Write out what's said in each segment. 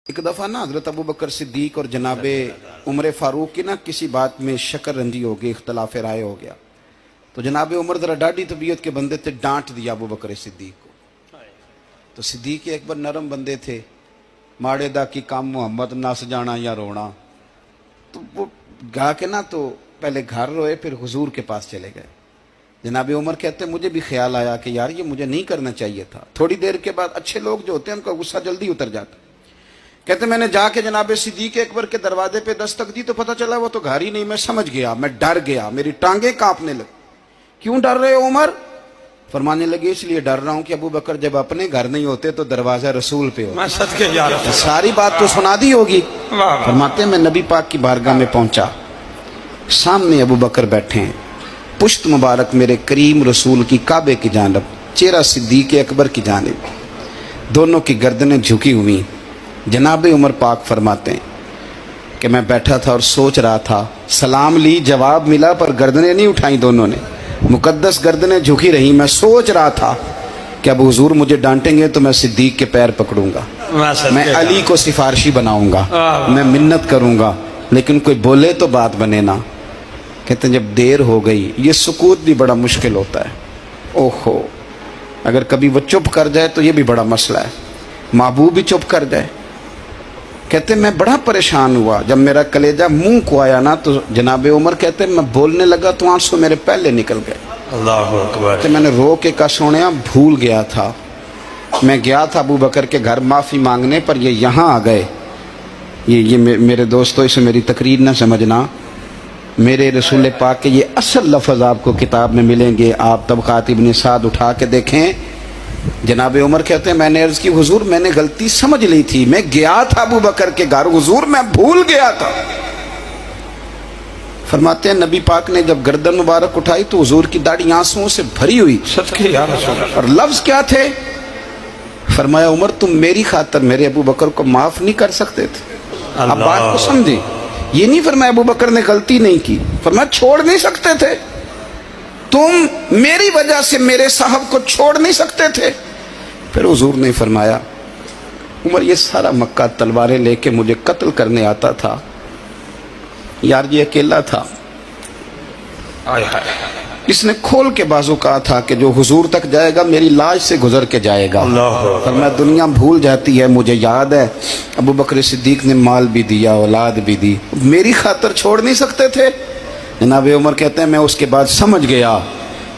एक दफ़ा ना हज़रत अबू बकर सिद्दीक और जनाबे उमर फ़ारूक की ना किसी बात में शक्कर रंजी हो गई, इख्तलाफ राय हो गया। तो जनाबे उमर ज़रा डाढ़ी तबीयत के बंदे थे, डांट दिया अबू बकर सिद्दीक को। तो सिद्दीक अकबर नरम बंदे थे, माड़े दा की काम मोहम्मद नस जाना या रोना। तो वो गा के ना तो पहले घर रोए, फिर हुजूर के पास चले गए। जनाबे उमर कहते मुझे भी ख्याल आया कि यार ये मुझे नहीं करना चाहिए था। थोड़ी देर के बाद अच्छे लोग जो होते हैं उनका गुस्सा जल्दी उतर जाता है। कहते मैंने जाके जनाबे सिद्दीक अकबर के दरवाजे पे दस्तक दी तो पता चला वो तो घर ही नहीं। मैं समझ गया, मैं डर गया, मेरी टांगे कांपने लगी। क्यों डर रहे हो उमर? फरमाने लगे इसलिए डर रहा हूं कि अबू बकर जब अपने घर नहीं होते तो दरवाजा रसूल पे होता। सारी बात तो सुना दी होगी। फरमाते मैं नबी पाक की बारगाह में पहुंचा, सामने अबू बकर बैठे हैं, पुश्त मुबारक मेरे करीम रसूल की काबे की जानब, चेहरा सिद्दीक अकबर की जानब, दोनों की गर्दनें झुकी हुई। जनाब उमर पाक फरमाते हैं कि मैं बैठा था और सोच रहा था, सलाम ली, जवाब मिला, पर गर्दनें नहीं उठाई दोनों ने, मुकद्दस गर्दनें झुकी रही। मैं सोच रहा था कि अब हुजूर मुझे डांटेंगे तो मैं सिद्दीक के पैर पकड़ूंगा, मैं अली को सिफारशी बनाऊंगा, मैं मिन्नत करूंगा, लेकिन कोई बोले तो बात बने ना। कहते हैं जब देर हो गई, ये सुकूत भी बड़ा मुश्किल होता है। ओहो, अगर कभी वो चुप कर जाए तो ये भी बड़ा मसला है, महबूब भी चुप कर जाए। कहते मैं बड़ा परेशान हुआ, जब मेरा कलेजा मुंह को आया ना तो जनाबे उमर कहते मैं बोलने लगा तो आंसू मेरे पहले निकल गए। अल्लाहु अकबर। तो मैंने रो के कहा सोनिया भूल गया था, मैं गया था अबू बकर के घर माफ़ी मांगने, पर ये यहाँ आ गए। ये मेरे दोस्तों इसे मेरी तकरीर ना समझना, मेरे रसूल पाक के ये असल लफ्ज़ आपको किताब में मिलेंगे। आप तबक़ात इब्न साद उठा के देखें। जनाबे उमर कहते हैं मैंने अर्ज़ की हुजूर मैंने गलती समझ ली थी, मैं गया था अबू बकर के घर, हुजूर मैं भूल गया था। फरमाते हैं नबी पाक ने जब गर्दन मुबारक उठाई तो हुजूर की दाढ़ी आंसुओं से भरी हुई। और लफ्ज क्या थे? फरमाया उमर तुम मेरी खातर मेरे अबू बकर को माफ नहीं कर सकते थे। अब बात को समझे, ये नहीं फरमाया अबू बकर ने गलती नहीं की, फरमाया छोड़ नहीं सकते थे, तुम मेरी वजह से मेरे साहब को छोड़ नहीं सकते थे। फिर हुजूर ने फरमाया उमर ये सारा मक्का तलवारें लेके मुझे कत्ल करने आता था, यार ये अकेला था, इसने खोल के बाजू कहा था कि जो हुजूर तक जाएगा मेरी लाश से गुजर के जाएगा। फरमाया दुनिया भूल जाती है, मुझे याद है अबू बकर सिद्दीक ने माल भी दिया, औलाद भी दी, मेरी खातर छोड़ नहीं सकते थे। जनाब उमर कहते हैं मैं उसके बाद समझ गया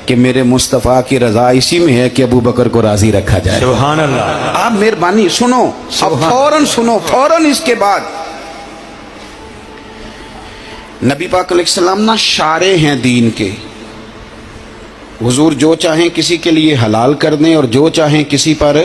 कि मेरे मुस्तफ़ा की रजा इसी में है कि अबू बकर को राजी रखा जाए। सुभान अल्लाह। आप मेहरबानी सुनो, अब फौरन सुनो, फौरन इसके बाद नबी पाक अलैहिस्सलाम ना शारे हैं दीन के। हुजूर जो चाहें किसी के लिए हलाल कर दें और जो चाहें किसी पर